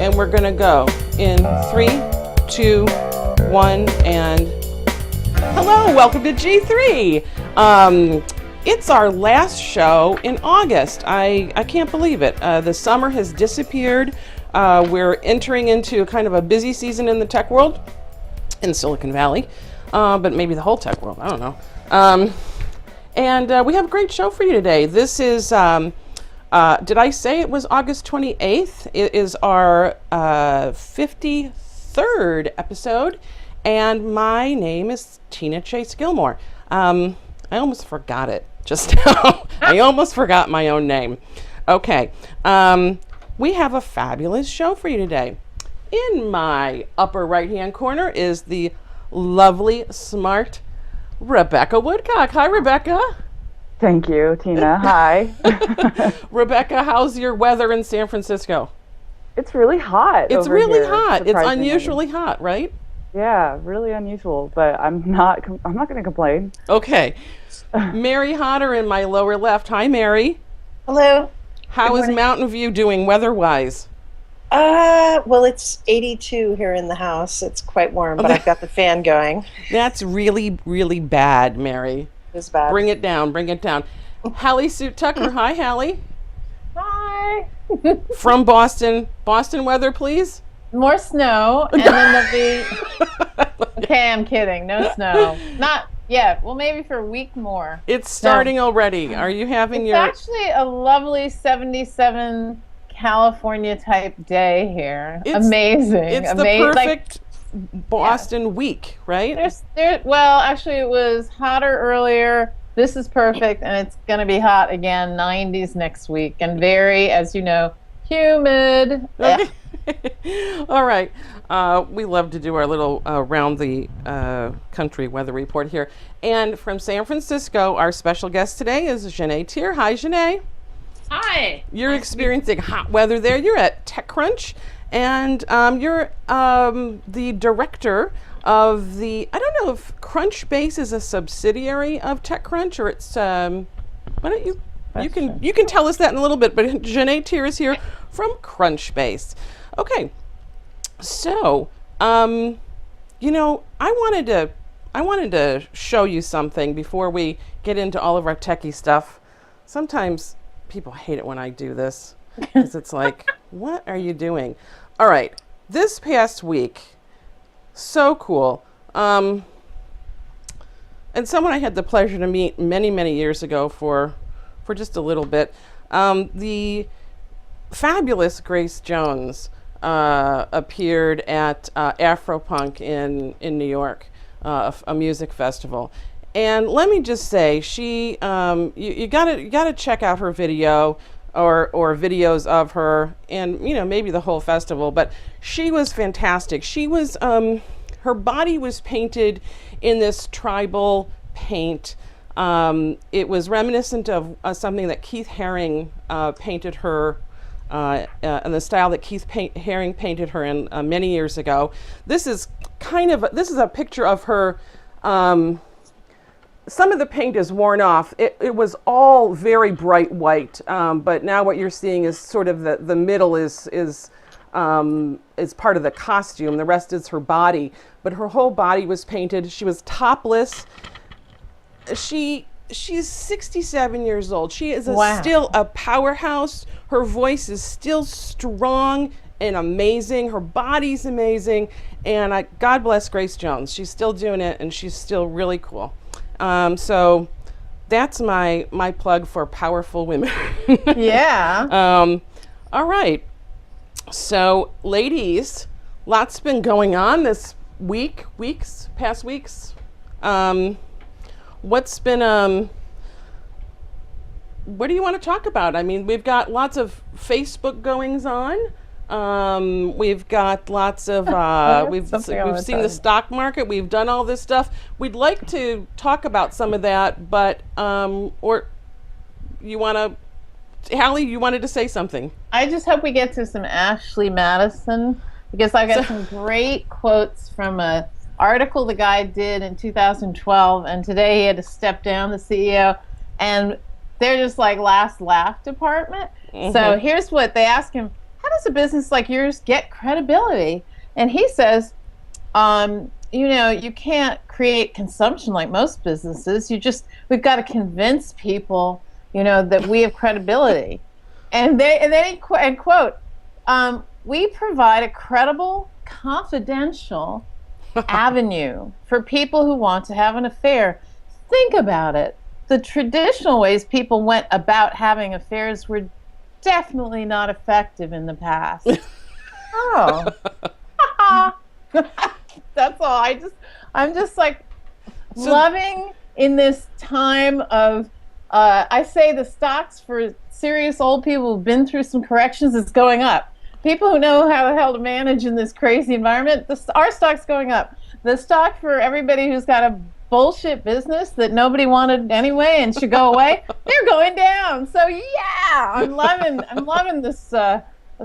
and we're gonna go in 3, 2, 1, and hello, welcome to G3. It's our last show in August. I can't believe it. The summer has disappeared. We're entering into kind of a busy season in the tech world, in Silicon Valley, but maybe the whole tech world, I don't know. And we have a great show for you today. This is, did I say it was August 28th? It is our 53rd episode, and my name is Tina Chase Gillmor. I almost forgot it just now. I almost forgot my own name. Okay, we have a fabulous show for you today. In my upper right-hand corner is the lovely, smart Rebecca Woodcock. Hi, Rebecca. Thank you, Tina. Hi. Rebecca, how's your weather in San Francisco? It's really hot. It's over really here, hot. It's unusually hot, right? Yeah, really unusual, but I'm not going to complain. Okay. Mary Hodder in my lower left. Hi, Mary. Hello. How is Mountain View doing weather-wise? Well, it's 82 here in the house. It's quite warm, but I've got the fan going. That's really, really bad, Mary. It's bad. Bring it down, bring it down. Hallie Sue Tucker. Hi, Hallie. Hi. From Boston. Boston weather, please. More snow, and then there'll be... Okay, I'm kidding. No snow. Not yet. Well, maybe for a week more. It's starting already. Are you having It's actually a lovely 77 California type day here. Amazing. It's the perfect Boston week, right? Well, actually, it was hotter earlier. This is perfect, and it's going to be hot again, 90s next week, and very, as you know, humid. Okay. All right. We love to do our little round the country weather report here. And from San Francisco, our special guest today is Gené Teare. Hi, Gené. Hi. You're experiencing hot weather there. You're at TechCrunch, and you're the director of the, I don't know if CrunchBase is a subsidiary of TechCrunch, or it's, why don't you can tell us that in a little bit, but Gené Teare is here from CrunchBase. Okay, so, you know, I wanted to show you something before we get into all of our techie stuff. Sometimes people hate it when I do this, because it's like, what are you doing? All right, this past week, so cool. And someone I had the pleasure to meet many, many years ago for just a little bit, the fabulous Grace Jones appeared at Afropunk in New York, a music festival. And let me just say, she you gotta check out her video or videos of her, and you know, maybe the whole festival. But she was fantastic. She was her body was painted in this tribal paint. It was reminiscent of something that Keith Haring painted her in the style that Keith Haring painted her in many years ago. This is a picture of her. Some of the paint is worn off. It was all very bright white, but now what you're seeing is sort of the middle is part of the costume. The rest is her body, but her whole body was painted. She was topless. She's 67 years old. She is still a powerhouse. Her voice is still strong and amazing. Her body's amazing, and God bless Grace Jones. She's still doing it, and she's still really cool. So that's my plug for powerful women. Yeah. All right. So, ladies, lots been going on this past weeks. What's been, what do you want to talk about? I mean, we've got lots of Facebook goings on. We've got lots of, we've seen the stock market. We've done all this stuff. We'd like to talk about some of that, but, or you want to, Hallie, you wanted to say something. I just hope we get to some Ashley Madison, because I got some great quotes from a article the guy did in 2012, and today he had to step down, the CEO, and they're just like last laugh department. Mm-hmm. So here's what they asked him: how does a business like yours get credibility? And he says, you can't create consumption like most businesses. We've got to convince people, that we have credibility. And then he quote, we provide a credible, confidential avenue for people who want to have an affair. Think about it. The traditional ways people went about having affairs were definitely not effective in the past. Oh. That's all. I'm just like loving in this time of, I say the stocks for serious old people who've been through some corrections is going up. People who know how the hell to manage in this crazy environment, our stock's going up. The stock for everybody who's got a bullshit business that nobody wanted anyway and should go away, they're going down. So yeah, I'm loving this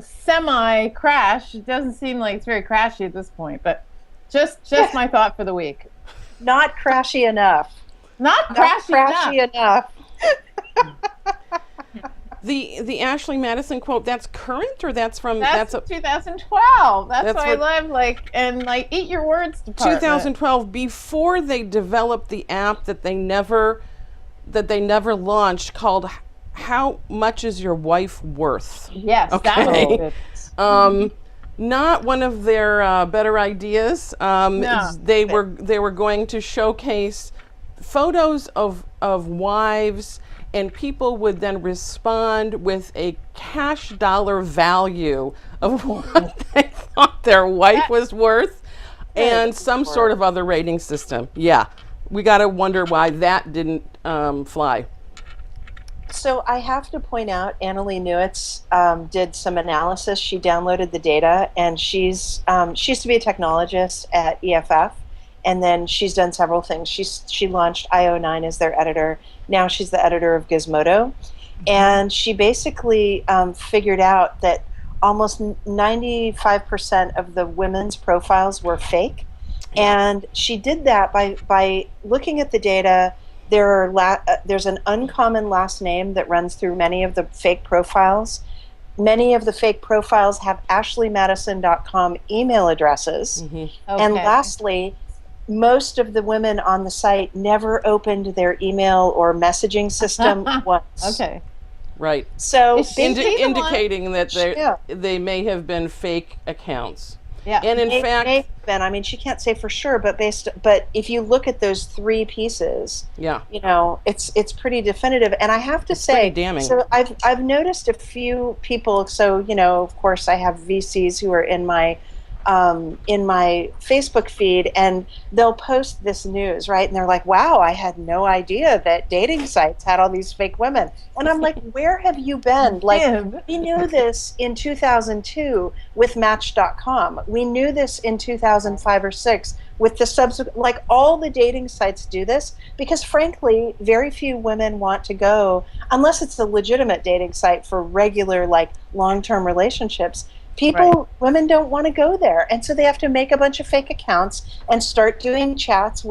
semi crash. It doesn't seem like it's very crashy at this point, but just my thought for the week. Not crashy enough. Not crashy enough. The Ashley Madison quote, that's current, or that's from 2012. That's why I love eat your words department. 2012, before they developed the app that they never launched, called How Much Is Your Wife Worth? Yes, okay. Not one of their better ideas. No. They were going to showcase photos of wives, and people would then respond with a cash dollar value of what they thought their wife was worth, and some sort of other rating system. Yeah, we got to wonder why that didn't fly. So I have to point out, Annalee Newitz did some analysis. She downloaded the data, and she used to be a technologist at EFF, and then she's done several things. She launched IO9 as their editor. Now she's the editor of Gizmodo, and she basically figured out that almost 95% of the women's profiles were fake, and she did that by looking at the data. There's an uncommon last name that runs through many of the fake profiles. Many of the fake profiles have ashleymadison.com email addresses. Mm-hmm. Okay. And lastly, most of the women on the site never opened their email or messaging system once. Okay. Right. So indicating that they may have been fake accounts. Yeah. And in fact, may have been. I mean, she can't say for sure, but if you look at those three pieces, it's pretty definitive. And I have to say, pretty damning. So I've noticed a few people. So of course, I have VCs who are in my Facebook feed, and they'll post this news, right? And they're like, wow, I had no idea that dating sites had all these fake women. And I'm like, where have you been? Like, we knew this in 2002 with Match.com. We knew this in 2005 or 6 with the subsequent, like, all the dating sites do this because, frankly, very few women want to go, unless it's a legitimate dating site for regular, like, long-term relationships. Women don't want to go there, and so they have to make a bunch of fake accounts and start doing chats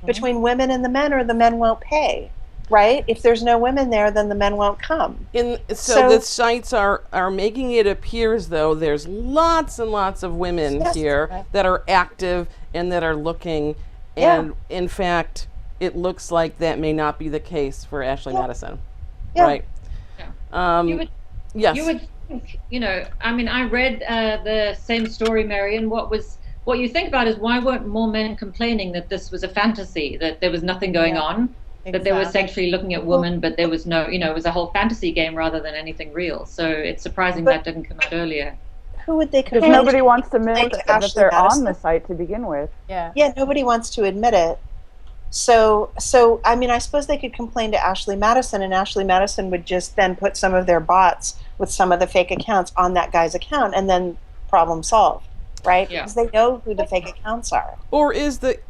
between women and the men, or the men won't pay. Right? If there's no women there, then the men won't come. So the sites are making it appear as though there's lots and lots of women here that are active and that are looking, and in fact, it looks like that may not be the case for Ashley Madison. Yeah. Right? Yeah. Yes. You would think, I mean, I read the same story, Marion. What you think about is, why weren't more men complaining that this was a fantasy, that there was nothing going on, that they were sexually looking at women, but there was no, it was a whole fantasy game rather than anything real. So it's surprising that didn't come out earlier. Who would they complain to? Because nobody wants to admit that they're Madison on the site to begin with. Yeah, nobody wants to admit it. So I mean, I suppose they could complain to Ashley Madison, and Ashley Madison would just then put some of their bots with some of the fake accounts on that guy's account, and then problem solved, right? Because they know who the fake accounts are. Or is it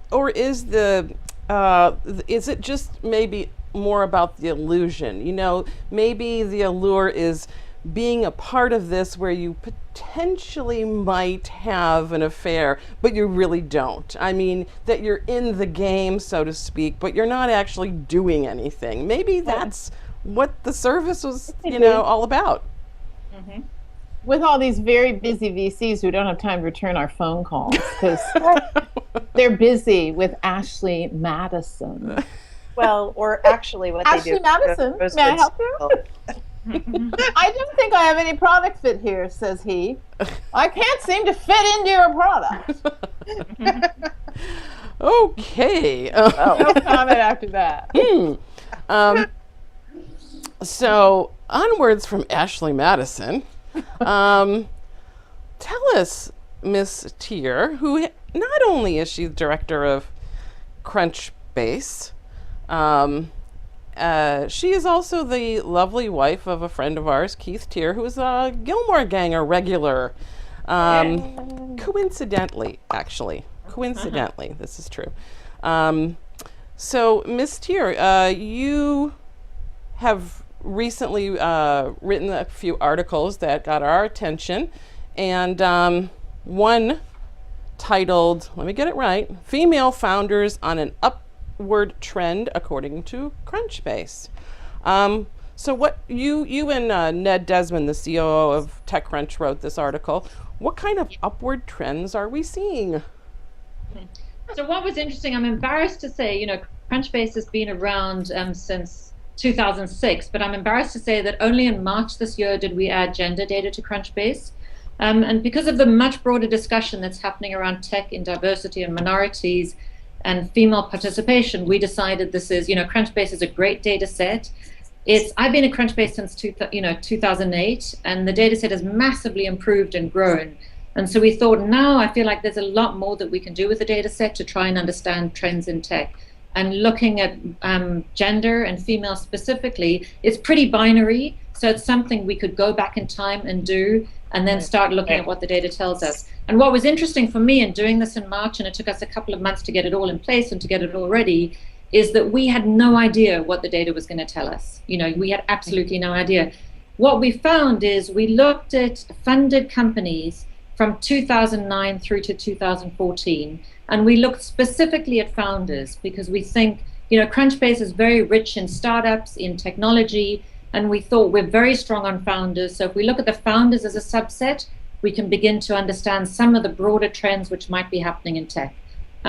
just maybe more about the illusion? Maybe the allure is being a part of this where you potentially might have an affair, but you really don't. I mean, that you're in the game, so to speak, but you're not actually doing anything. Maybe that's what the service was, all about. Mm-hmm. with all these very busy VCs who don't have time to return our phone calls because they're busy with Ashley Madison. Well, or actually what Ashley they do. Madison, may I help you? I don't think I have any product fit here, says he. I can't seem to fit into your product. Okay. No comment after that. So, onwards from Ashley Madison. Tell us, Miss Teare, who not only is she director of CrunchBase, she is also the lovely wife of a friend of ours, Keith Teare, who is a Gillmor Ganger regular. Coincidentally, actually. Coincidentally, this is true. So, Miss Teare, you have recently written a few articles that got our attention, and one titled, let me get it right, Female Founders on an Upward Trend According to CrunchBase. So what you and Ned Desmond, the COO of TechCrunch, wrote this article. What kind of upward trends are we seeing? So what was interesting, I'm embarrassed to say, CrunchBase has been around since 2006, but I'm embarrassed to say that only in March this year did we add gender data to CrunchBase. And because of the much broader discussion that's happening around tech in diversity and minorities and female participation, we decided this is, CrunchBase is a great data set. I've been at CrunchBase since 2008, and the data set has massively improved and grown. And so we thought, now I feel like there's a lot more that we can do with the data set to try and understand trends in tech. And looking at gender and female specifically, it's pretty binary. So it's something we could go back in time and do, and then start looking at what the data tells us. And what was interesting for me in doing this in March, and it took us a couple of months to get it all in place and to get it all ready, is that we had no idea what the data was going to tell us. We had absolutely no idea. What we found is we looked at funded companies from 2009 through to 2014. And we looked specifically at founders because we think, CrunchBase is very rich in startups, in technology, and we thought we're very strong on founders. So if we look at the founders as a subset, we can begin to understand some of the broader trends which might be happening in tech.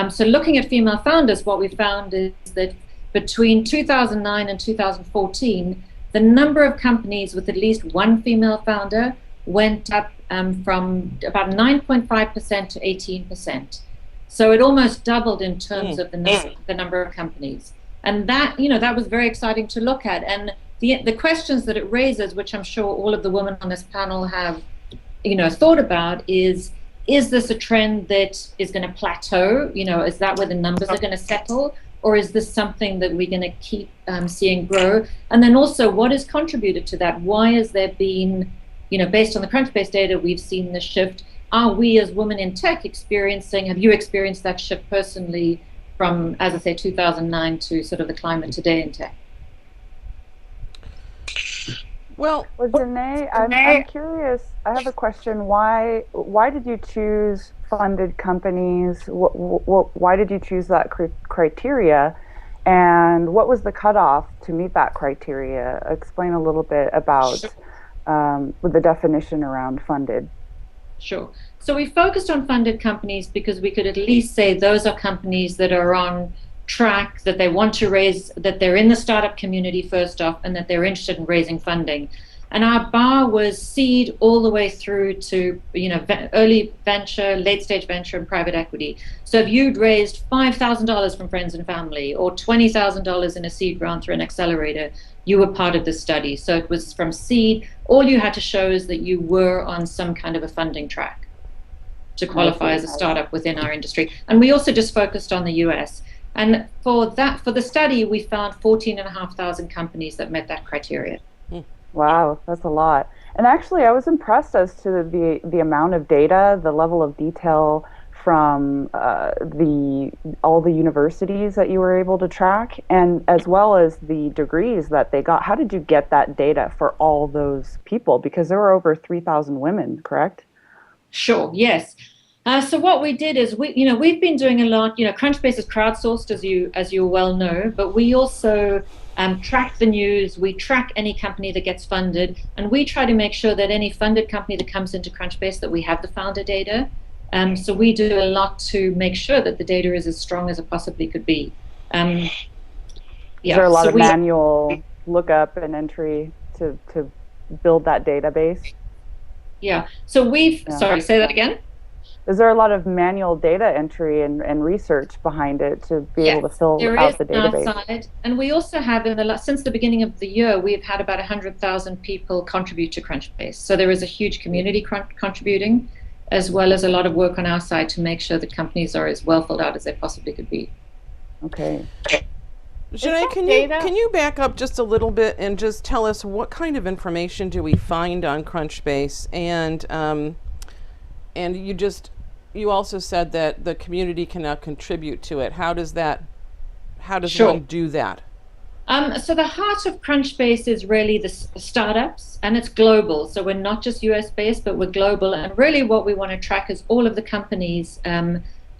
So looking at female founders, what we found is that between 2009 and 2014, the number of companies with at least one female founder went up from about 9.5% to 18%. So it almost doubled in terms of the number of companies. And that, that was very exciting to look at. And the questions that it raises, which I'm sure all of the women on this panel have, thought about, is this a trend that is going to plateau? Is that where the numbers are going to settle? Or is this something that we're going to keep seeing grow? And then also, what has contributed to that? Why has there been, based on the CrunchBase data, we've seen the shift. Are we as women in tech have you experienced that shift personally from, as I say, 2009 to sort of the climate today in tech? Well, Gené, I'm curious. I have a question. Why did you choose funded companies? Why did you choose that criteria? And what was the cutoff to meet that criteria? Explain a little bit about with the definition around funded. Sure. So we focused on funded companies because we could at least say those are companies that are on track, that they want to raise, that they're in the startup community first off, and that they're interested in raising funding. And our bar was seed all the way through to early venture, late stage venture, and private equity. So if you'd raised $5,000 from friends and family or $20,000 in a seed round through an accelerator, you were part of the study. So it was from seed. All you had to show is that you were on some kind of a funding track to qualify as a startup within our industry. And we also just focused on the US. And for the study, we found 14,500 companies that met that criteria. Wow, that's a lot. And actually, I was impressed as to the amount of data, the level of detail from all the universities that you were able to track, and as well as the degrees that they got. How did you get that data for all those people? Because there were over 3,000 women, correct? Sure, yes. So what we did is we've been doing a lot. CrunchBase is crowdsourced, as you well know, but we also track the news. We track any company that gets funded, and we try to make sure that any funded company that comes into CrunchBase that we have the founder data. So we do a lot to make sure that the data is as strong as it possibly could be. Is there a lot of manual lookup and entry to build that database? Yeah. So sorry, say that again. Is there a lot of manual data entry and research behind it to be able to fill out the database? Outside. And we also have, since the beginning of the year, we've had about 100,000 people contribute to CrunchBase. So there is a huge community contributing, as well as a lot of work on our side to make sure that companies are as well filled out as they possibly could be. Okay. Gené, can you back up just a little bit and just tell us what kind of information do we find on CrunchBase? And you also said that the community can now contribute to it. How does one do that? So the heart of CrunchBase is really the startups, and it's global. So we're not just US based, but we're global. And really what we want to track is all of the companies,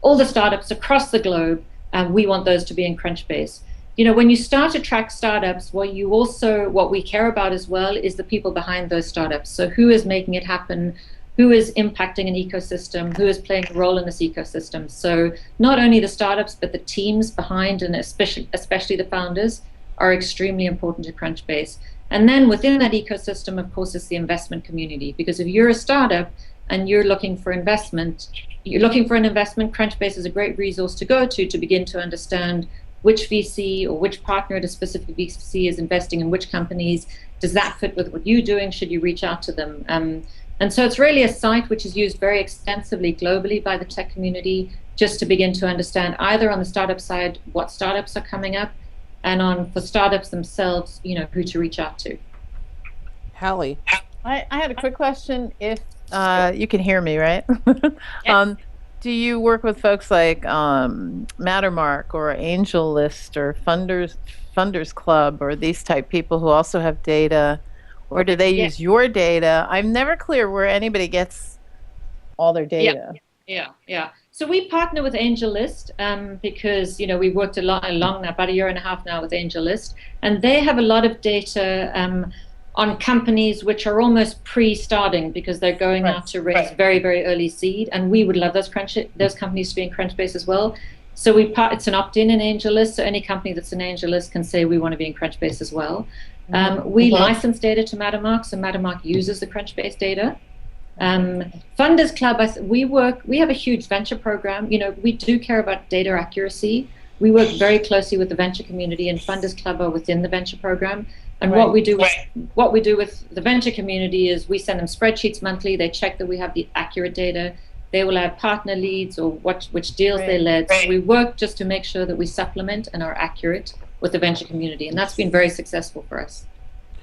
all the startups across the globe, and we want those to be in CrunchBase. When you start to track startups, what we care about as well is the people behind those startups. So who is making it happen? Who is impacting an ecosystem? Who is playing a role in this ecosystem? So not only the startups, but the teams behind, and especially the founders, are extremely important to CrunchBase. And then within that ecosystem, of course, is the investment community. Because if you're a startup and you're looking for an investment, CrunchBase is a great resource to go to begin to understand which VC or which partner at a specific VC is investing in which companies. Does that fit with what you're doing? Should you reach out to them? And so it's really a site which is used very extensively globally by the tech community, just to begin to understand either on the startup side what startups are coming up, and for startups themselves, who to reach out to. Hallie. I had a quick question. If you can hear me, right? Yes. Do you work with folks like Mattermark or Angel List or Funders Club or these type people who also have data? Or do they use your data? I'm never clear where anybody gets all their data. Yeah. So we partner with AngelList because we worked about a year and a half now with AngelList, and they have a lot of data on companies which are almost pre-starting because they're going out to raise very, very early seed, and we would love those companies to be in CrunchBase as well. So it's an opt-in in AngelList, so any company that's in AngelList can say we want to be in CrunchBase as well. We license data to Mattermark, so Mattermark uses the CrunchBase data. Funders Club, we have a huge venture program. We do care about data accuracy. We work very closely with the venture community, and Funders Club are within the venture program. And what we do with the venture community is we send them spreadsheets monthly. They check that we have the accurate data. They will add partner leads or which deals they led. So we work just to make sure that we supplement and are accurate with the venture community, and that's been very successful for us.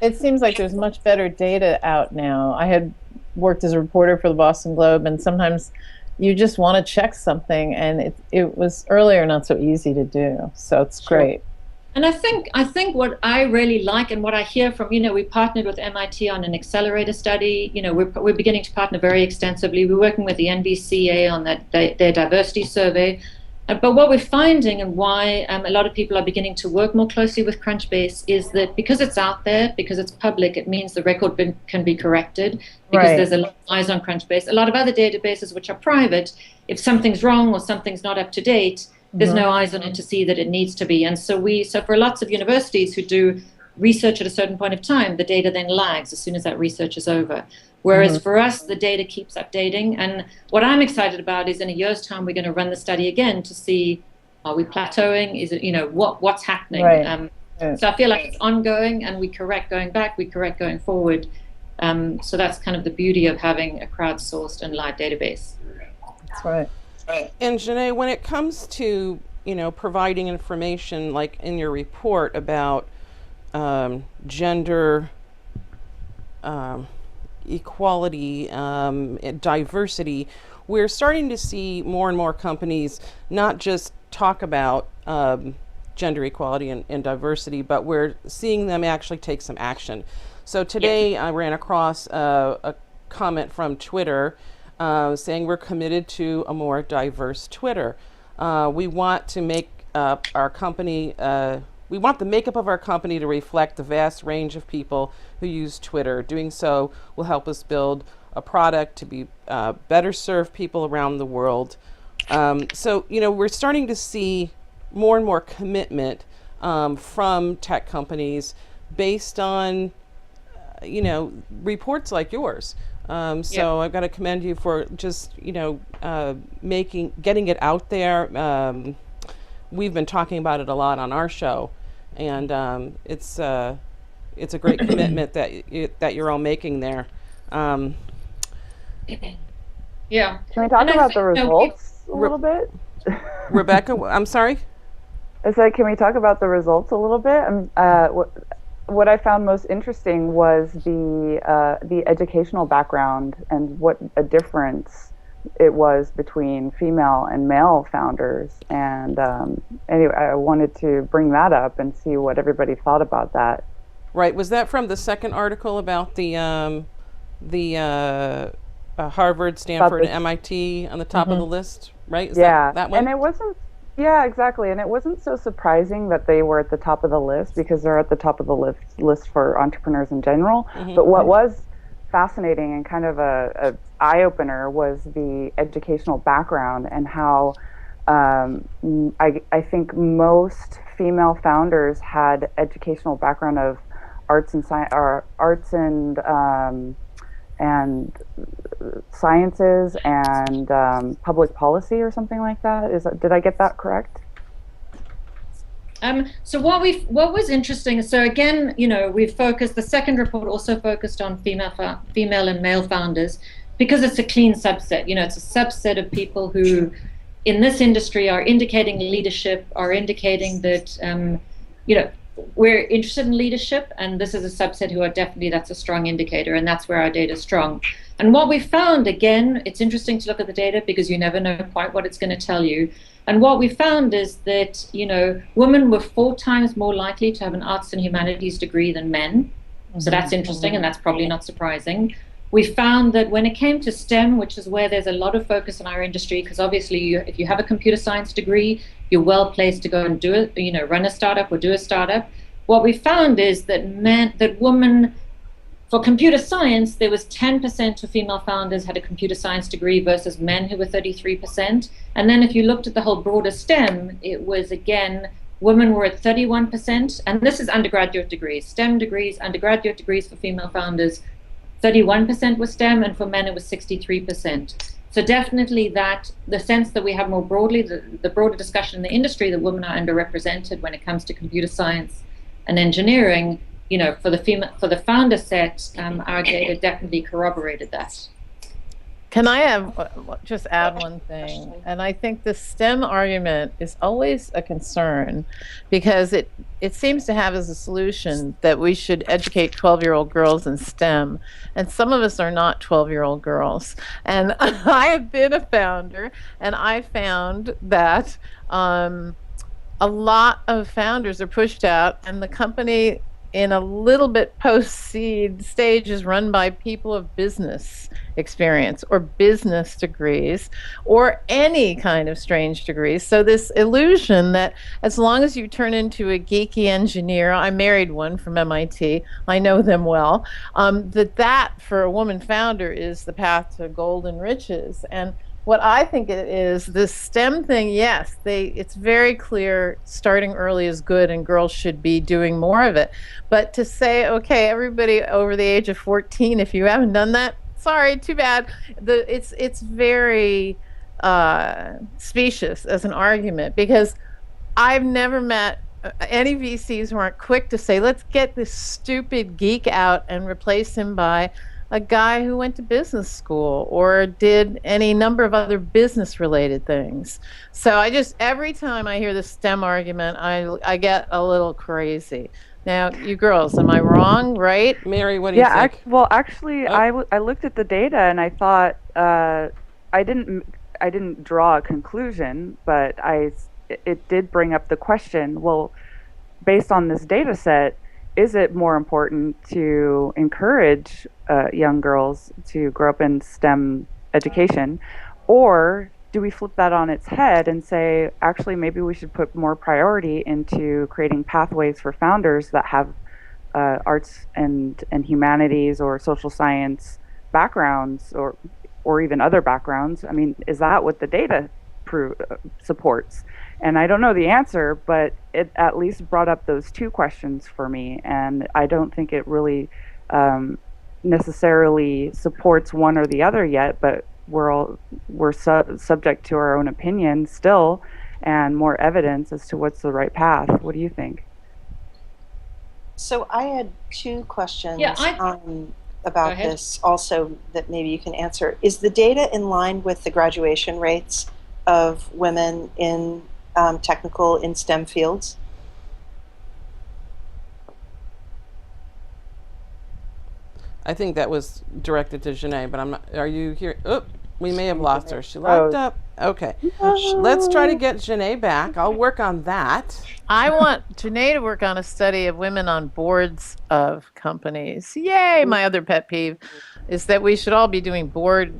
It seems like there's much better data out now. I had worked as a reporter for the Boston Globe, and sometimes you just want to check something, and it was earlier not so easy to do. So it's great. And I think what I really like and what I hear from, we partnered with MIT on an accelerator study. We're beginning to partner very extensively. We're working with the NVCA on their diversity survey. But what we're finding, and why a lot of people are beginning to work more closely with CrunchBase, is that because it's out there, because it's public, it means the record can be corrected, because there's a lot of eyes on CrunchBase. A lot of other databases which are private, if something's wrong or something's not up to date, there's no eyes on it to see that it needs to be. And so for lots of universities who do research at a certain point of time, the data then lags as soon as that research is over. Whereas for us, the data keeps updating. And what I'm excited about is in a year's time, we're going to run the study again to see, are we plateauing? Is it, what's happening? So I feel like it's ongoing, and we correct going back, we correct going forward. So that's kind of the beauty of having a crowdsourced and live database. That's right. And Gené, when it comes to, providing information like in your report about gender, equality, diversity, we're starting to see more and more companies not just talk about gender equality and diversity, but we're seeing them actually take some action. So today I ran across a comment from Twitter saying we're committed to a more diverse Twitter. We want to make our company, we want the makeup of our company to reflect the vast range of people who use Twitter. Doing so will help us build a product to be better serve people around the world. So, we're starting to see more and more commitment from tech companies based on, reports like yours. So I've got to commend you for just, getting it out there. We've been talking about it a lot on our show, and it's a great commitment that you're all making there. Yeah. Can we talk about the results a little bit? Rebecca, I'm sorry? I said, can we talk about the results a little bit? What I found most interesting was the educational background and what a difference it was between female and male founders. And anyway, I wanted to bring that up and see what everybody thought about that. Right. Was that from the second article about the Harvard, Stanford, and MIT on the top of the list? Right? Is that one? And it wasn't. Yeah, exactly. And it wasn't so surprising that they were at the top of the list, because they're at the top of the list for entrepreneurs in general. But what was fascinating and kind of a eye-opener was the educational background, and how I think most female founders had educational background of arts and sciences and public policy or something like that. Did I get that correct? So what was interesting, so again, we've focused, the second report also focused on female and male founders, because it's a clean subset. It's a subset of people who in this industry are indicating leadership, are indicating that we're interested in leadership, and this is a subset who are definitely, that's a strong indicator, and that's where our data is strong. And what we found, again, it's interesting to look at the data because you never know quite what it's going to tell you. And what we found is that, women were 4 times more likely to have an arts and humanities degree than men. So that's interesting, and that's probably not surprising. We found that when it came to STEM, which is where there's a lot of focus in our industry, because obviously if you have a computer science degree, you're well placed to go and do it, run a startup or do a startup. What we found is that women, for computer science, there was 10% of female founders had a computer science degree versus men who were 33%. And then if you looked at the whole broader STEM, it was, again, women were at 31%, and this is undergraduate degrees. STEM degrees, undergraduate degrees for female founders, 31% was STEM, and for men it was 63%. So definitely the sense that we have more broadly, the broader discussion in the industry that women are underrepresented when it comes to computer science and engineering, for the founder set, our data definitely corroborated that. Can I just add one thing? And I think the STEM argument is always a concern, because it seems to have as a solution that we should educate 12-year-old girls in STEM. And some of us are not 12-year-old girls. And I have been a founder, and I found that a lot of founders are pushed out, and the company in a little bit post-seed stage is run by people of business experience or business degrees or any kind of strange degrees. So this illusion that as long as you turn into a geeky engineer, I married one from MIT, I know them well, that for a woman founder is the path to gold and riches. And what I think it is, this STEM thing, yes, it's very clear starting early is good and girls should be doing more of it. But to say, okay, everybody over the age of 14, if you haven't done that, sorry, too bad. It's very specious as an argument, because I've never met any VCs who aren't quick to say, let's get this stupid geek out and replace him by a guy who went to business school or did any number of other business related things. So every time I hear the STEM argument, I get a little crazy. Now, you girls, am I wrong, right? Mary, what do you think? Well, actually, I looked at the data and I thought, I didn't draw a conclusion, but it did bring up the question, well, based on this data set, is it more important to encourage young girls to grow up in STEM education, or do we flip that on its head and say, actually, maybe we should put more priority into creating pathways for founders that have arts and humanities or social science backgrounds, or even other backgrounds? I mean, is that what the data supports? And I don't know the answer, but it at least brought up those two questions for me. And I don't think it really necessarily supports one or the other yet, but we're subject to our own opinion still, and more evidence as to what's the right path. What do you think? So I had two questions Go about this also that maybe you can answer. Is the data in line with the graduation rates of women in technical in STEM fields? I think that was directed to Gené, but I'm not. Are you here? Oh, we may have lost her. She locked up. Okay. Let's try to get Gené back. I'll work on that. I want Gené to work on a study of women on boards of companies. Yay! My other pet peeve is that we should all be doing board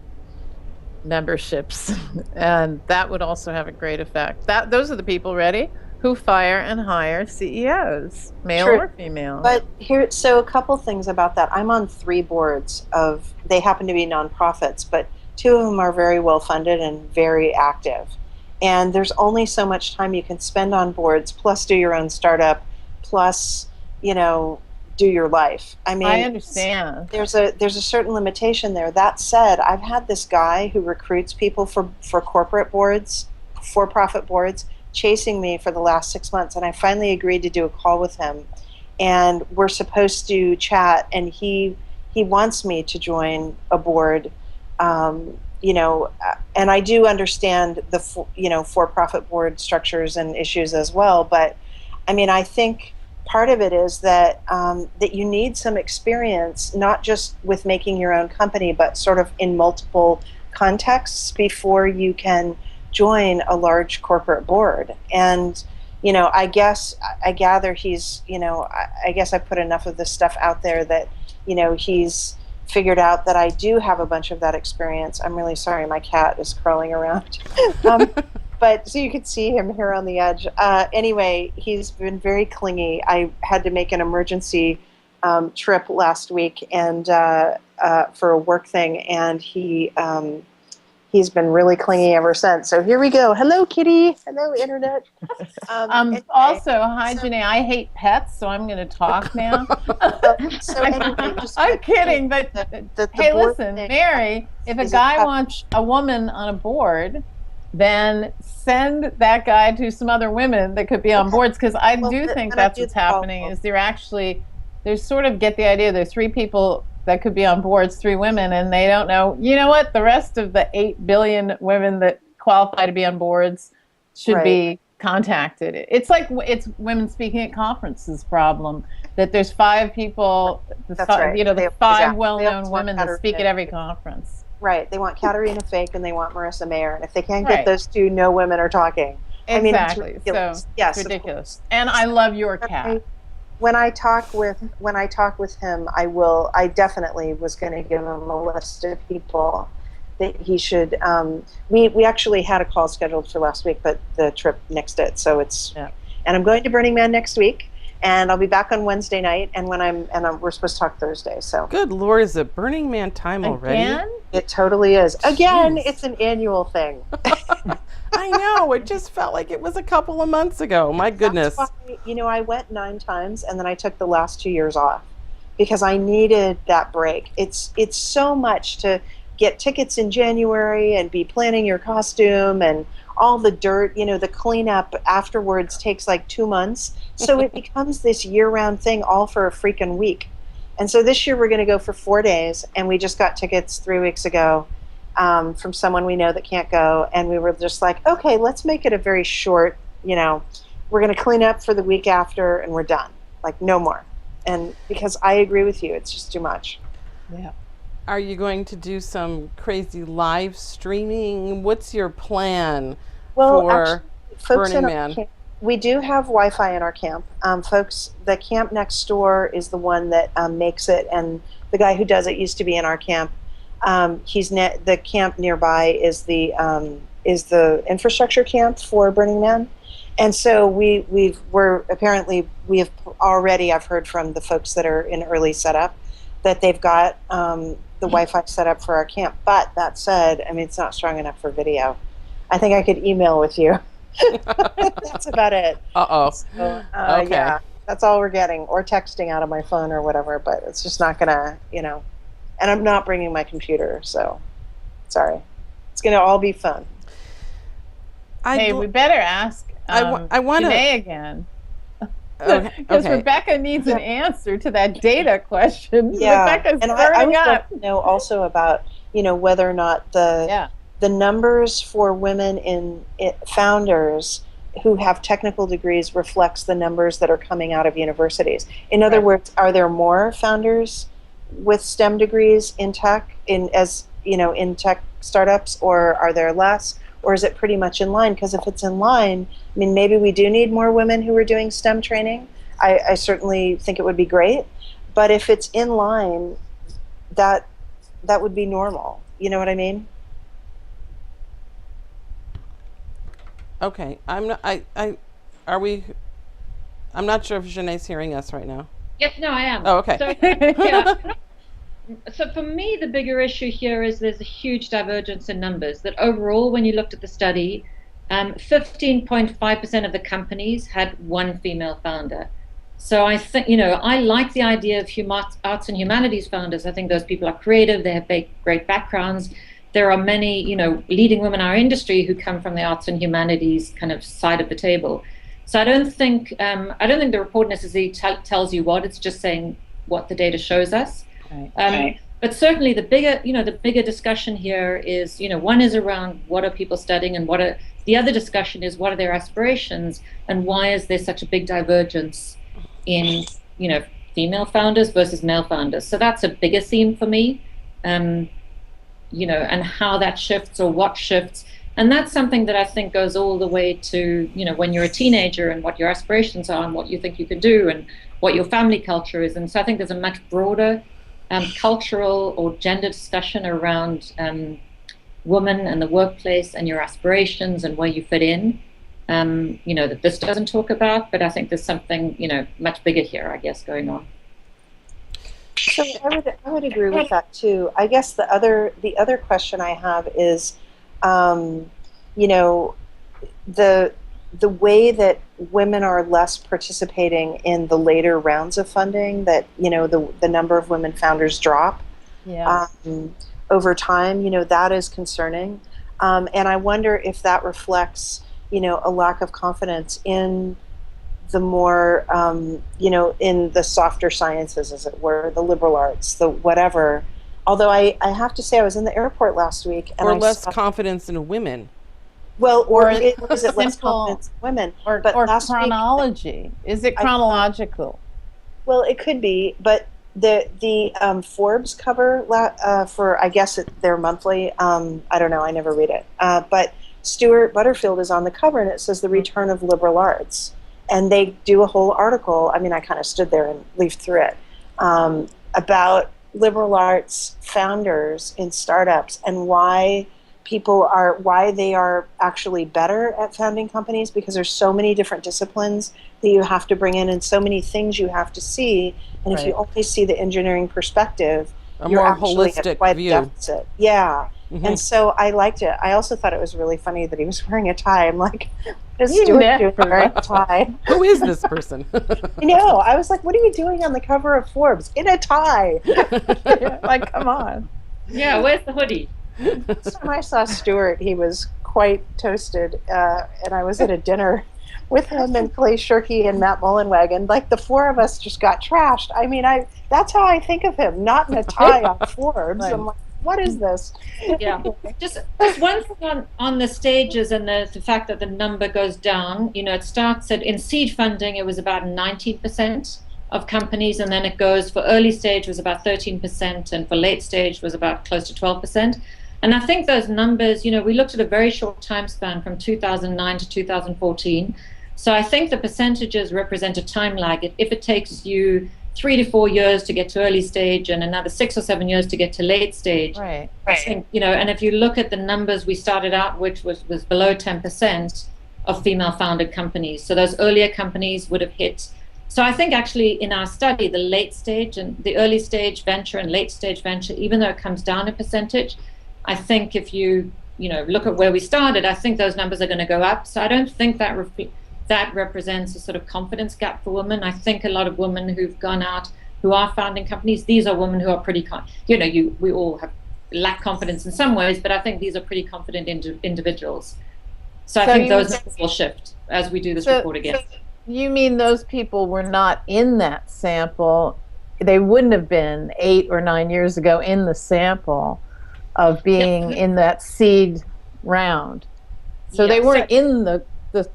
memberships, and that would also have a great effect. Those are the people, ready, who fire and hire CEOs, male True. or female. But so a couple things about that. I'm on 3 boards they happen to be nonprofits, but 2 of them are very well funded and very active. And there's only so much time you can spend on boards, plus do your own startup, plus, do your life. I mean, I understand. There's a certain limitation there. That said, I've had this guy who recruits people for corporate boards, for-profit boards, chasing me for the last 6 months, and I finally agreed to do a call with him. And we're supposed to chat, and he wants me to join a board, and I do understand the for-profit board structures and issues as well. But I mean, I think part of it is that that you need some experience, not just with making your own company, but sort of in multiple contexts before you can join a large corporate board. And I gather he's I guess I put enough of this stuff out there that he's figured out that I do have a bunch of that experience. I'm really sorry, my cat is crawling around. But so you could see him here on the edge. Anyway, he's been very clingy. I had to make an emergency trip last week and for a work thing, and he's been really clingy ever since. So here we go. Hello, kitty. Hello, internet. Anyway, also, hi, Gené. I hate pets, so I'm going to talk now. So anyway, I'm kidding, but hey, listen, thing, Mary, if a guy wants a woman on a board, then send that guy to some other women that could be on boards, because I do think that's what's happening. Is there's sort of get the idea there's 3 people that could be on boards, 3 women, and they don't know, what, the rest of the 8 billion women that qualify to be on boards should be contacted. It's like it's women speaking at conferences problem, that there's 5 people, the 5 well-known women that speak at every conference. Right. They want Katarina Fake and they want Marissa Mayer. And if they can't get those 2, no women are talking. Exactly. I mean, it's ridiculous. So yes, it's ridiculous. And I love your cat. When I talk with him, I definitely was going to give him a list of people that he should. We actually had a call scheduled for last week, but the trip nixed it. So it's. Yeah. And I'm going to Burning Man next week, and I'll be back on Wednesday night. And we're supposed to talk Thursday. So. Good Lord, is it Burning Man time already? Again? It totally is. Again, it's an annual thing. I know. It just felt like it was a couple of months ago. My goodness. That's why, I went 9 times, and then I took the last 2 years off because I needed that break. It's so much to get tickets in January and be planning your costume and all the dirt. The cleanup afterwards takes like 2 months. So it becomes this year-round thing all for a freaking week. And so this year we're going to go for 4 days, and we just got tickets 3 weeks ago. From someone we know that can't go, and we were just like, okay, let's make it a very short, we're going to clean up for the week after and we're done, like no more. And because I agree with you, it's just too much. Yeah. Are you going to do some crazy live streaming? What's your plan for Burning Man? We do have Wi-Fi in our camp. The camp next door is the one that makes it, and the guy who does it used to be in our camp. The camp nearby is the infrastructure camp for Burning Man. And so we have already, I've heard from the folks that are in early setup that they've got the Wi-Fi set up for our camp. But that said, I mean, it's not strong enough for video. I think I could email with you. That's about it. Uh-oh. So, okay. Yeah, that's all we're getting, or texting out of my phone or whatever, but it's just not gonna, and I'm not bringing my computer, so sorry. It's gonna all be fun. Hey, we better ask I want Gené again. Because Okay. Rebecca needs an answer to that data question. Yeah, Rebecca's and I burning would up. like to know also about, whether or not the numbers for women in founders who have technical degrees reflects the numbers that are coming out of universities. In other words, are there more founders with STEM degrees in tech, in tech startups, or are there less? Or is it pretty much in line? Because if it's in line, I mean, maybe we do need more women who are doing STEM training. I certainly think it would be great. But if it's in line, that would be normal. You know what I mean? Okay. I'm not sure if Gené's hearing us right now. Yes, no, I am. Oh, okay. So, so for me, the bigger issue here is there's a huge divergence in numbers. That overall, when you looked at the study, 15.5% of the companies had one female founder. So I think, I like the idea of arts and humanities founders. I think those people are creative. They have great backgrounds. There are many, leading women in our industry who come from the arts and humanities kind of side of the table. So I don't think the report necessarily tells you what. It's just saying what the data shows us. Right. But certainly the bigger discussion here is, one is around what are people studying, and the other discussion is what are their aspirations, and why is there such a big divergence in, female founders versus male founders. So that's a bigger theme for me, and how that shifts or what shifts. And that's something that I think goes all the way to, when you're a teenager and what your aspirations are and what you think you can do and what your family culture is. And so I think there's a much broader cultural or gender discussion around women and the workplace and your aspirations and where you fit in, that this doesn't talk about. But I think there's something, much bigger here, I guess, going on. So I would agree with that too. I guess the other question I have is, the way that women are less participating in the later rounds of funding, that the number of women founders drop over time. That is concerning, and I wonder if that reflects a lack of confidence in the more, in the softer sciences, as it were, the liberal arts, the whatever. Although I have to say, I was in the airport last week, and or less confidence in women. Well, or is it less confidence in women? Or chronology? Is it chronological? Well, it could be, but the Forbes cover for, I guess their monthly. I don't know. I never read it. But Stuart Butterfield is on the cover, and it says the return of liberal arts. And they do a whole article, I mean, I kind of stood there and leafed through it, about liberal arts founders in startups and why they are actually better at founding companies, because there's so many different disciplines that you have to bring in and so many things you have to see. And if you only see the engineering perspective, you're more actually holistic at quite view. a deficit. Yeah. Mm-hmm. And so I liked it. I also thought it was really funny that he was wearing a tie. I'm like, what is Stuart doing wearing a tie? Who is this person? I know. I was like, what are you doing on the cover of Forbes in a tie? Like, come on. Yeah, where's the hoodie? Last time I saw Stuart, he was quite toasted, and I was at a dinner with him and Clay Shirky and Matt Mullenweg, like the four of us just got trashed. I mean, that's how I think of him, not in a tie on Forbes. I'm like, what is this? Yeah, just one thing on the stages and the fact that the number goes down. It starts in seed funding, it was about 19% of companies, and then it goes for early stage was about 13%, and for late stage was about close to 12%. And I think those numbers, we looked at a very short time span from 2009 to 2014. So I think the percentages represent a time lag. If it takes you 3 to 4 years to get to early stage and another 6 or 7 years to get to late stage. Right. I think, and if you look at the numbers we started out, which was below 10% of female founded companies. So those earlier companies would have hit. So I think actually in our study, the late stage and the early stage venture and late stage venture, even though it comes down in percentage, I think if you look at where we started, I think those numbers are going to go up. So I don't think that represents a sort of confidence gap for women. I think a lot of women who've gone out, who are founding companies, these are women who are pretty, we all lack confidence in some ways, but I think these are pretty confident individuals. So I think those numbers will shift as we do this report again. So you mean those people were not in that sample? They wouldn't have been 8 or 9 years ago in the sample of being in that seed round. So they weren't in the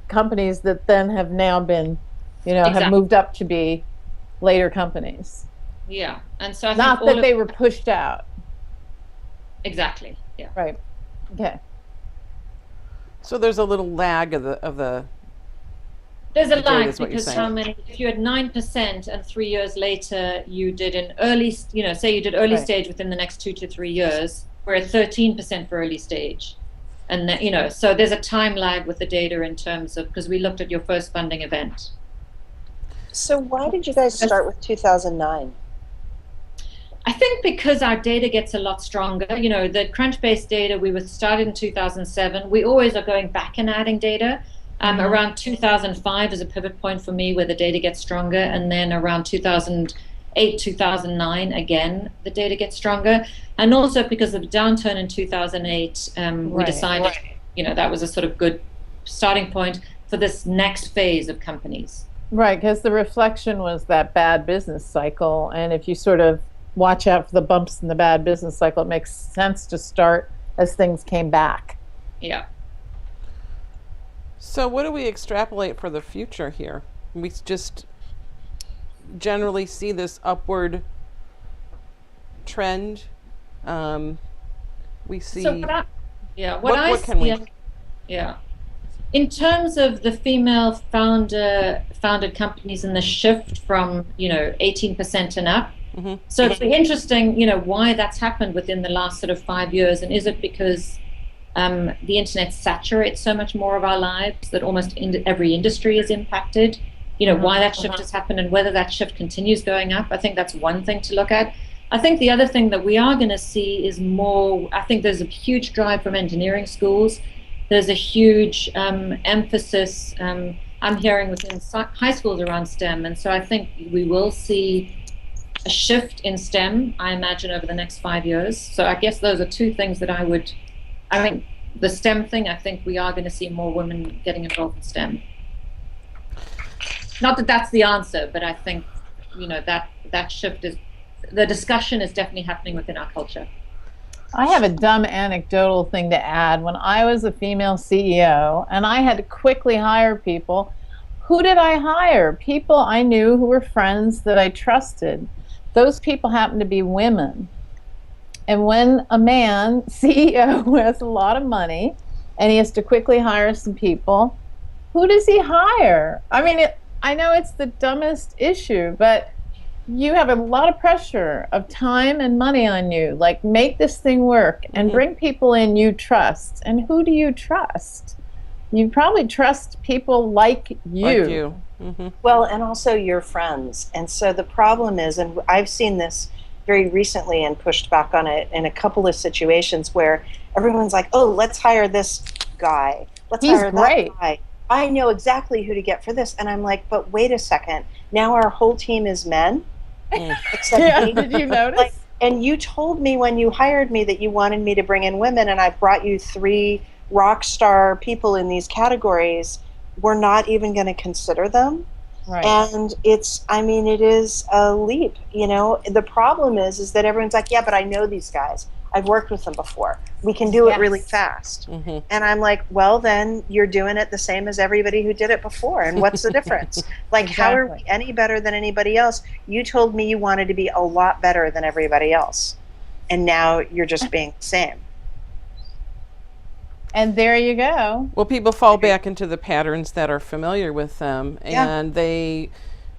companies that then have now been, have moved up to be later companies. Yeah, and so I not think that they were pushed out. Exactly. Yeah. Right. Okay. So there's a little lag of the. There's a lag because if you had 9% and 3 years later you did an early, say you did early stage within the next 2 to 3 years, we're at 13% for early stage. And so there's a time lag with the data in terms of, because we looked at your first funding event. So why did you guys start with 2009? I think because our data gets a lot stronger. The CrunchBase data, we were started in 2007. We always are going back and adding data. Around 2005 is a pivot point for me where the data gets stronger. And then around 2008, 2009, again, the data gets stronger. And also because of the downturn in 2008, we decided, that was a sort of good starting point for this next phase of companies. Right, because the reflection was that bad business cycle. And if you sort of watch out for the bumps in the bad business cycle, it makes sense to start as things came back. Yeah. So what do we extrapolate for the future here? We just generally see this upward trend. We see. So what can we? Yeah. In terms of the female founded companies and the shift from 18% and up. Mm-hmm. So it's interesting, why that's happened within the last sort of 5 years, and is it because the internet saturates so much more of our lives that almost every industry is impacted? Why that shift has happened and whether that shift continues going up. I think that's one thing to look at. I think the other thing that we are going to see is more. I think there's a huge drive from engineering schools. There's a huge emphasis I'm hearing within high schools around STEM, and so I think we will see a shift in STEM, I imagine, over the next 5 years. So I guess those are two things that the STEM thing, I think we are going to see more women getting involved in STEM. Not that that's the answer, but I think, that shift is, the discussion is definitely happening within our culture. I have a dumb anecdotal thing to add. When I was a female CEO and I had to quickly hire people, who did I hire? People I knew who were friends that I trusted. Those people happened to be women. And when a man, CEO, who has a lot of money and he has to quickly hire some people, who does he hire? I mean, I know it's the dumbest issue, but you have a lot of pressure of time and money on you. Like, make this thing work and bring people in you trust. And who do you trust? You probably trust people like you. Like you. Mm-hmm. Well, and also your friends. And so the problem is, and I've seen this very recently and pushed back on it in a couple of situations where everyone's like, oh, let's hire this guy. Let's hire that guy. I know exactly who to get for this. And I'm like, but wait a second. Now our whole team is men. Except me. Did you notice? And you told me when you hired me that you wanted me to bring in women, and I brought you 3 rock star people in these categories. We're not even going to consider them. Right. And it is a leap. The problem is that everyone's like, yeah, but I know these guys. I've worked with them before. We can do it really fast. Mm-hmm. And I'm like, well, then you're doing it the same as everybody who did it before. And what's the difference? Like, how are we any better than anybody else? You told me you wanted to be a lot better than everybody else. And now you're just being the same. And there you go. Well, people fall back into the patterns that are familiar with them, and they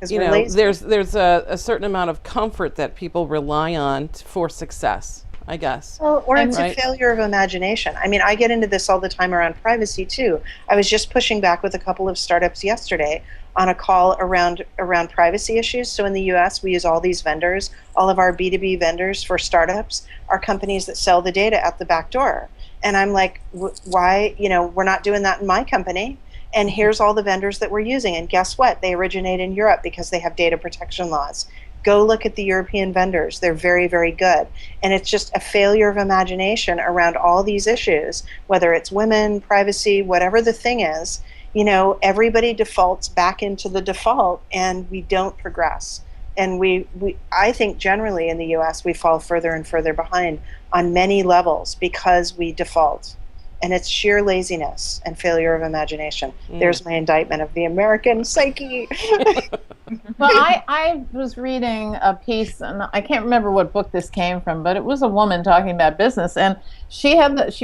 you know, there's a certain amount of comfort that people rely on for success, I guess. Well, or it's right? a failure of imagination. I mean, I get into this all the time around privacy too. I was just pushing back with a couple of startups yesterday on a call around privacy issues. So in the US, we use all these vendors. All of our B2B vendors for startups are companies that sell the data at the back door. And I'm like, why, you know, we're not doing that in my company. And here's all the vendors that we're using. And guess what? They originate in Europe because they have data protection laws. Go look at the European vendors. They're very, very good. And it's just a failure of imagination around all these issues, whether it's women, privacy, whatever the thing is. You know, everybody defaults back into the default and we don't progress. And I think generally in the US, we fall further and further behind on many levels because we default. And it's sheer laziness and failure of imagination. There's my indictment of the American psyche. Well, I was reading a piece, and I can't remember what book this came from, but it was a woman talking about business, and she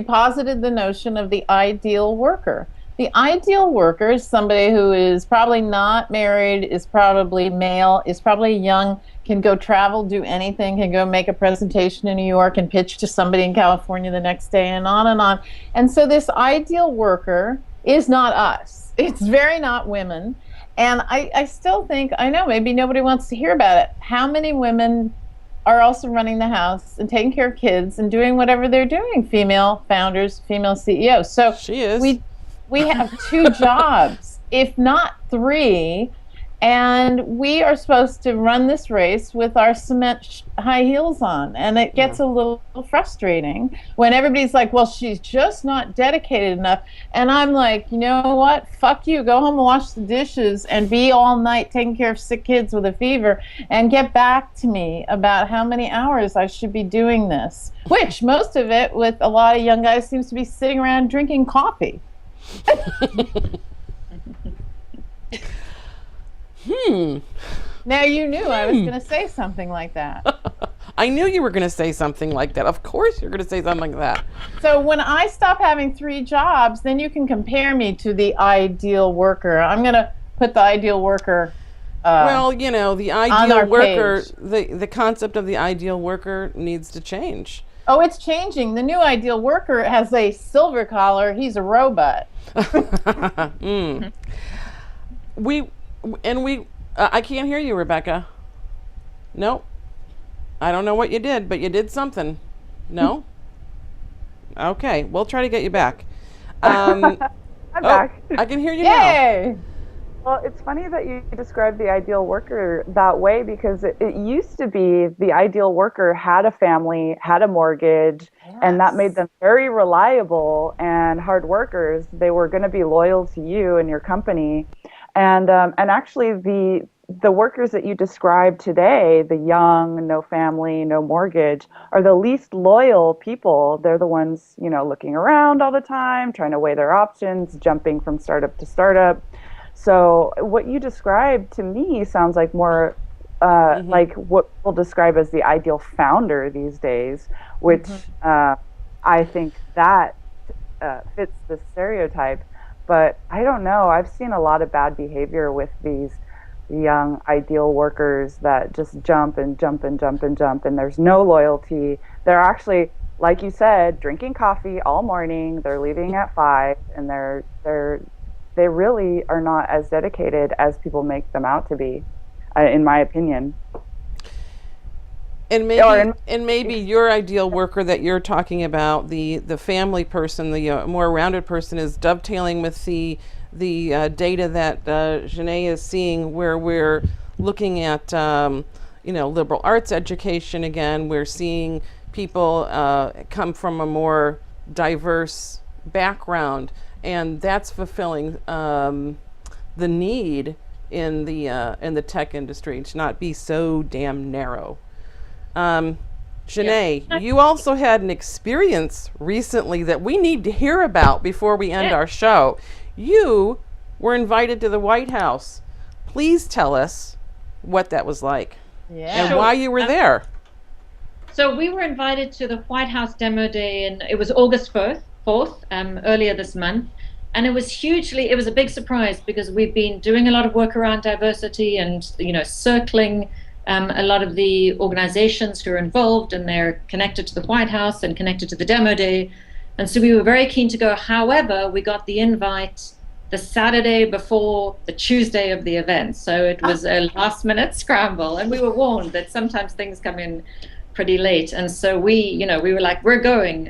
posited the notion of the ideal worker. The ideal worker is somebody who is probably not married, is probably male, is probably young, can go travel, do anything, can go make a presentation in New York and pitch to somebody in California the next day, and on and on. And so this ideal worker is not us. It's very not women. And I still think, I know maybe nobody wants to hear about it. How many women are also running the house and taking care of kids and doing whatever they're doing? Female founders, female CEOs. So she is. We have 2 jobs, if not 3, and we are supposed to run this race with our cement high heels on. And it gets a little frustrating when everybody's like, well, she's just not dedicated enough. And I'm like, you know what? Fuck you. Go home and wash the dishes and be all night taking care of sick kids with a fever and get back to me about how many hours I should be doing this, which most of it with a lot of young guys seems to be sitting around drinking coffee. Now you knew I was going to say something like that. I knew you were going to say something like that. Of course you're going to say something like that. So when I stop having 3 jobs, then you can compare me to the ideal worker. I'm going to put the ideal worker well, you know, the ideal worker, page. The concept of the ideal worker needs to change. Oh, it's changing. The new ideal worker has a silver collar. He's a robot. I can't hear you, Rebecca. No. I don't know what you did, but you did something. No? Okay, we'll try to get you back. I'm back. I can hear you Yay! now. Well, it's funny that you described the ideal worker that way because it used to be the ideal worker had a family, had a mortgage, and that made them very reliable and hard workers. They were going to be loyal to you and your company. And actually the workers that you described today, the young, no family, no mortgage, are the least loyal people. They're the ones, you know, looking around all the time, trying to weigh their options, jumping from startup to startup. So what you described to me sounds like more like what we'll describe as the ideal founder these days, which I think that fits the stereotype. But I don't know. I've seen a lot of bad behavior with these young ideal workers that just jump and jump and jump and jump, and there's no loyalty. They're actually, like you said, drinking coffee all morning. They're leaving at 5, and they really are not as dedicated as people make them out to be, in my opinion. And maybe your ideal worker that you're talking about, the family person, the more rounded person, is dovetailing with the data that Gené is seeing, where we're looking at liberal arts education again. We're seeing people come from a more diverse background, and that's fulfilling the need in the tech industry to not be so damn narrow. Gené, you also had an experience recently that we need to hear about before we end our show. You were invited to the White House. Please tell us what that was like and why you were there. So we were invited to the White House demo day, and it was August 4th, earlier this month. And it was a big surprise because we've been doing a lot of work around diversity and, circling a lot of the organizations who are involved, and they're connected to the White House and connected to the demo day. And so we were very keen to go. However, we got the invite the Saturday before the Tuesday of the event. So it was a last minute scramble, and we were warned that sometimes things come in pretty late. And so we were like, we're going.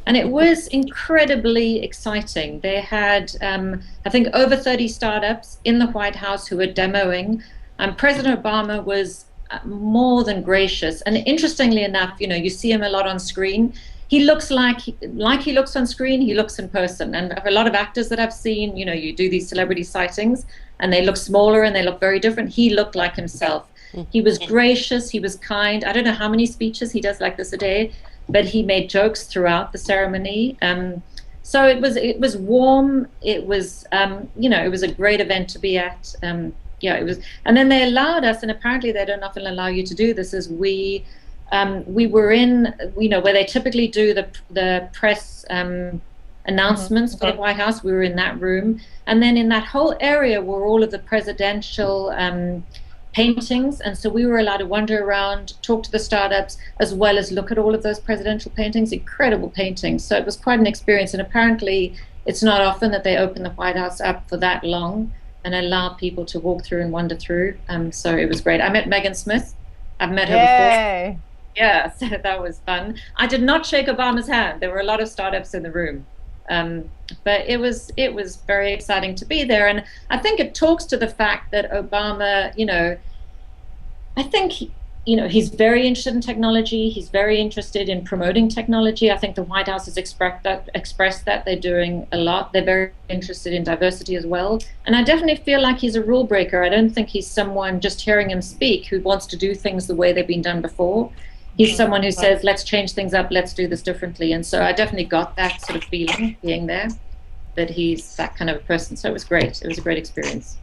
And it was incredibly exciting. They had, I think, over 30 startups in the White House who were demoing. President Obama was more than gracious. And interestingly enough, you see him a lot on screen. He looks like he looks on screen, he looks in person. And a lot of actors that I've seen, you do these celebrity sightings, and they look smaller and they look very different. He looked like himself. He was gracious, he was kind. I don't know how many speeches he does like this a day, but he made jokes throughout the ceremony. So it was warm. It was it was a great event to be at. It was. And then they allowed us, and apparently they don't often allow you to do this, is we were in where they typically do the press announcements for the White House. We were in that room, and then in that whole area were all of the presidential paintings, and so we were allowed to wander around, talk to the startups, as well as look at all of those presidential paintings. Incredible paintings. So it was quite an experience, and apparently it's not often that they open the White House up for that long and allow people to walk through and wander through. So it was great. I met Megan Smith. I've met her before. Yeah, so that was fun. I did not shake Obama's hand. There were a lot of startups in the room. But it was very exciting to be there, and I think it talks to the fact that Obama, I think he's very interested in technology. He's very interested in promoting technology. I think the White House has expressed that they're doing a lot. They're very interested in diversity as well, and I definitely feel like he's a rule breaker. I don't think he's someone, just hearing him speak, who wants to do things the way they've been done before. He's someone who says, let's change things up, let's do this differently. And so I definitely got that sort of feeling being there, that he's that kind of a person. So it was great. It was a great experience.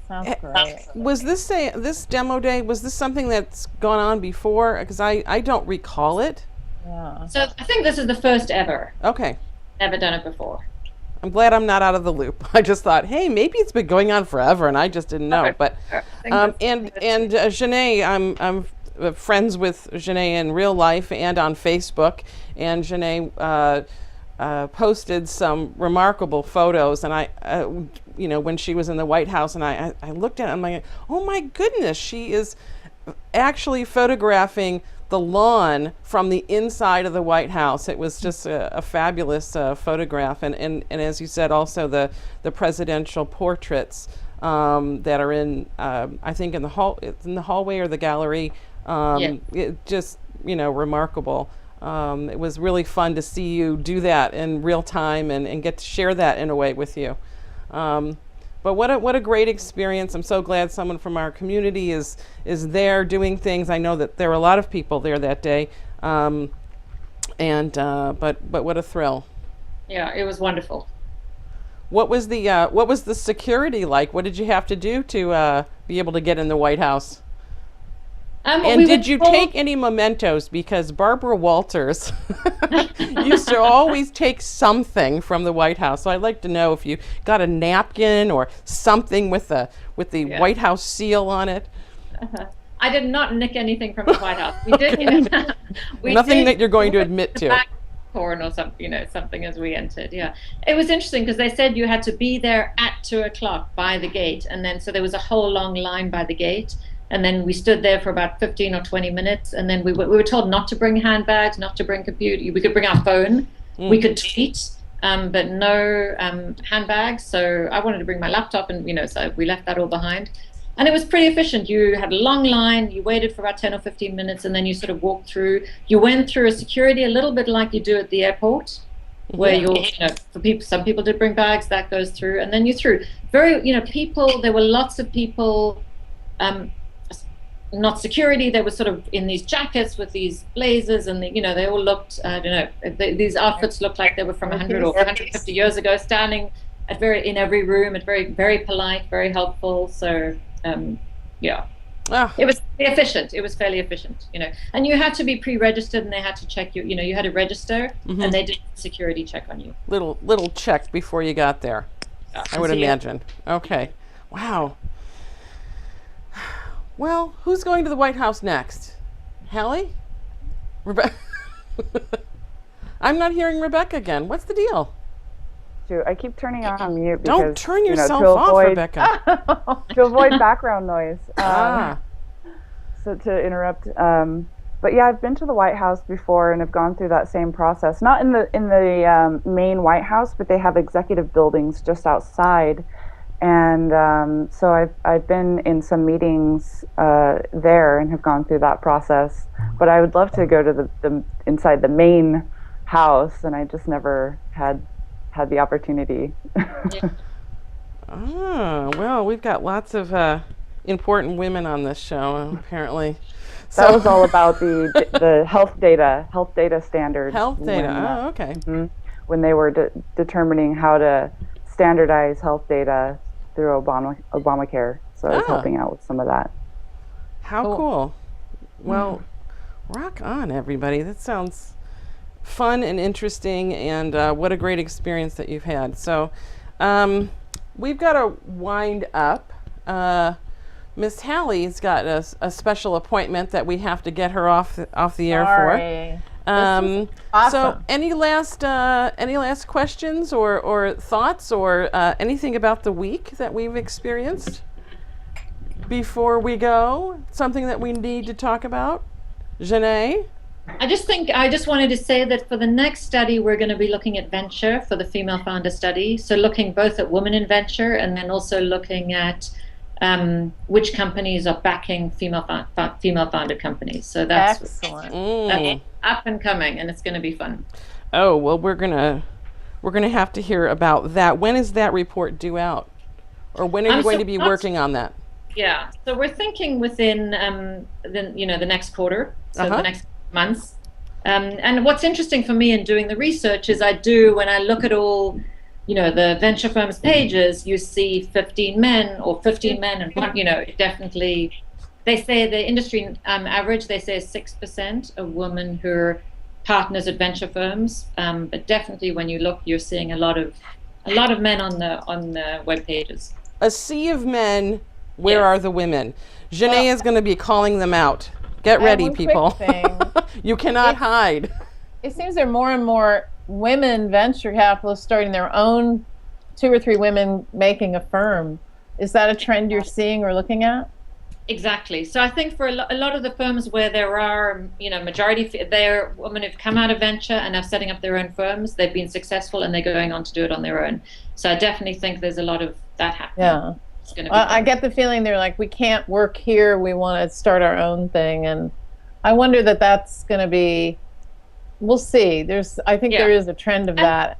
Sounds great. Was this demo day, was this something that's gone on before? Because I don't recall it. Yeah. So I think this is the first ever. Okay. Never done it before. I'm glad I'm not out of the loop. I just thought, hey, maybe it's been going on forever and I just didn't know. But Gené, I'm friends with Gené in real life and on Facebook, and Gené posted some remarkable photos, and I when she was in the White House, and I looked at it, I'm like, oh my goodness, she is actually photographing the lawn from the inside of the White House. It was just a fabulous photograph, and as you said, also the presidential portraits that are in I think in the hallway or the gallery. It just, remarkable. It was really fun to see you do that in real time and get to share that in a way with you. But what a great experience. I'm so glad someone from our community is there doing things. I know that there were a lot of people there that day. But what a thrill. Yeah, it was wonderful. What was the security like? What did you have to do to be able to get in the White House? And did you take any mementos? Because Barbara Walters used to always take something from the White House. So I'd like to know if you got a napkin or something with the White House seal on it. I did not nick anything from the White House. We did. Nothing that you're going to admit to. Popcorn or something, something as we entered. Yeah, it was interesting because they said you had to be there at 2:00 by the gate, and then so there was a whole long line by the gate. And then we stood there for about 15 or 20 minutes. And then we were told not to bring handbags, not to bring computer. We could bring our phone. We could tweet, but no handbags. So I wanted to bring my laptop, and so we left that all behind. And it was pretty efficient. You had a long line. You waited for about 10 or 15 minutes, and then you sort of walked through. You went through a security a little bit like you do at the airport, where some people did bring bags. That goes through, and then you through. People. There were lots of people. Not security, they were sort of in these jackets with these blazers, and they all looked, these outfits looked like they were from 100 or 150 years ago, standing in every room, at very, very polite, very helpful. So, yeah. Ah, It was efficient. It was fairly efficient, and you had to be pre-registered, and they had to check you. You had to register, and they did a security check on you. little check before you got there, I would imagine. Okay. Wow. Well, who's going to the White House next? Hallie? Rebecca? I'm not hearing Rebecca again. What's the deal? I keep turning on mute because, Don't turn yourself to off, avoid, Rebecca. to avoid background noise. So to interrupt. But yeah, I've been to the White House before and have gone through that same process. Not in the main White House, but they have executive buildings just outside. And so I've been in some meetings there and have gone through that process. But I would love to go to the inside the main house, and I just never had the opportunity. Well, we've got lots of important women on this show, apparently. That was all about the health data standards. Health data. Okay. When they were determining how to standardize health data through Obamacare, so I was helping out with some of that. How cool. Well, rock on, everybody. That sounds fun and interesting, and what a great experience that you've had. So we've got to wind up. Miss Hallie's got a special appointment that we have to get her off the air for. Awesome. So any last questions or thoughts or anything about the week that we've experienced before we go? Something that we need to talk about? Gené? I just wanted to say that for the next study, we're going to be looking at venture for the female founder study. So looking both at women in venture and then also looking at which companies are backing female founded companies. So that's excellent. Up and coming, and it's going to be fun. Oh, well, we're gonna have to hear about that. When is that report due out, or when are you going to be working on that? Yeah, so we're thinking within the next quarter, so the next months. And what's interesting for me in doing the research is when I look at all, the venture firms pages, you see 15 men and one, it definitely, they say the industry average, they say is 6% of women who are partners at venture firms. But definitely when you look, you're seeing a lot of men on the web pages. A sea of men. Where are the women? Gené is going to be calling them out. Get ready, people. You cannot hide. It seems there are more and more women venture capitalists starting their own, 2 or 3 women making a firm. Is that a trend you're seeing or looking at? Exactly. So I think for a lot of the firms where there are, majority, they're women who've come out of venture and are setting up their own firms, they've been successful and they're going on to do it on their own. So I definitely think there's a lot of that happening. Yeah. I get the feeling they're like, we can't work here, we want to start our own thing, and I wonder that's going to be, we'll see. I think there is a trend of that.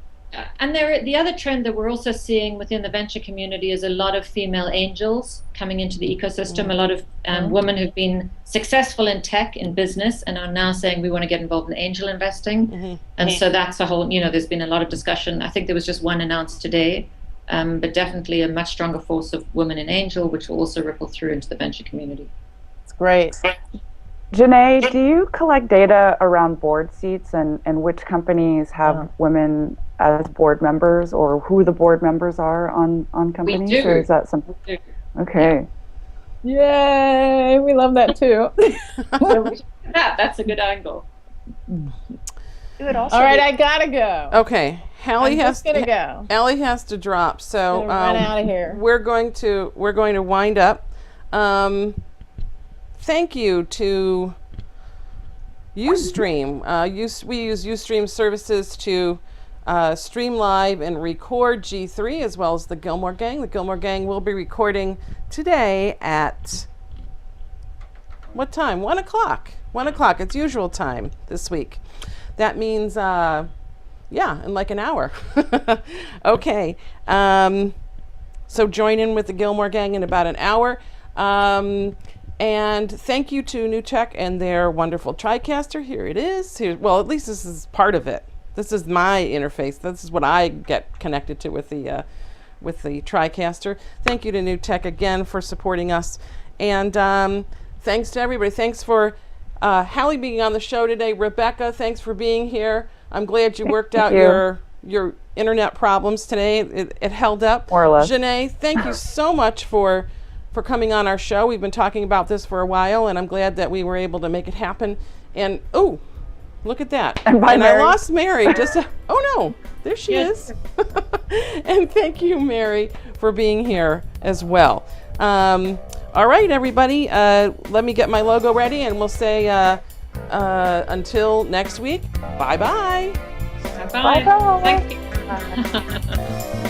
And the other trend that we're also seeing within the venture community is a lot of female angels coming into the ecosystem, a lot of women who've been successful in tech, in business, and are now saying we want to get involved in angel investing. And so that's a whole, there's been a lot of discussion. I think there was just one announced today. But definitely a much stronger force of women in angel, which will also ripple through into the venture community. It's great. Gené, do you collect data around board seats and which companies have women as board members, or who the board members are on companies? We do. Or is that something? Okay. Yay! We love that too. That's a good angle. All right, I gotta go. Okay, Hallie has to go. Hallie has to drop, so run out of here. We're going to wind up. Thank you to Ustream. We use Ustream services to stream live and record G3 as well as the Gillmor Gang. The Gillmor Gang will be recording today at what time? 1 o'clock. 1 o'clock. It's usual time this week. That means, in like an hour. Okay. So join in with the Gillmor Gang in about an hour. And thank you to New Tech and their wonderful TriCaster. Here it is. Well, at least this is part of it. This is my interface. This is what I get connected to with the with the TriCaster. Thank you to New Tech again for supporting us. And thanks to everybody. Thanks for Hallie being on the show today. Rebecca, thanks for being here. I'm glad you worked out your internet problems today. It held up. More or less. Gené, thank you so much for coming on our show. We've been talking about this for a while, and I'm glad that we were able to make it happen. And, oh, look at that. And I lost Mary. Oh, no. There she is. And thank you, Mary, for being here as well. All right, everybody. Let me get my logo ready, and we'll say until next week, bye-bye. Bye-bye. Bye-bye. Thank you.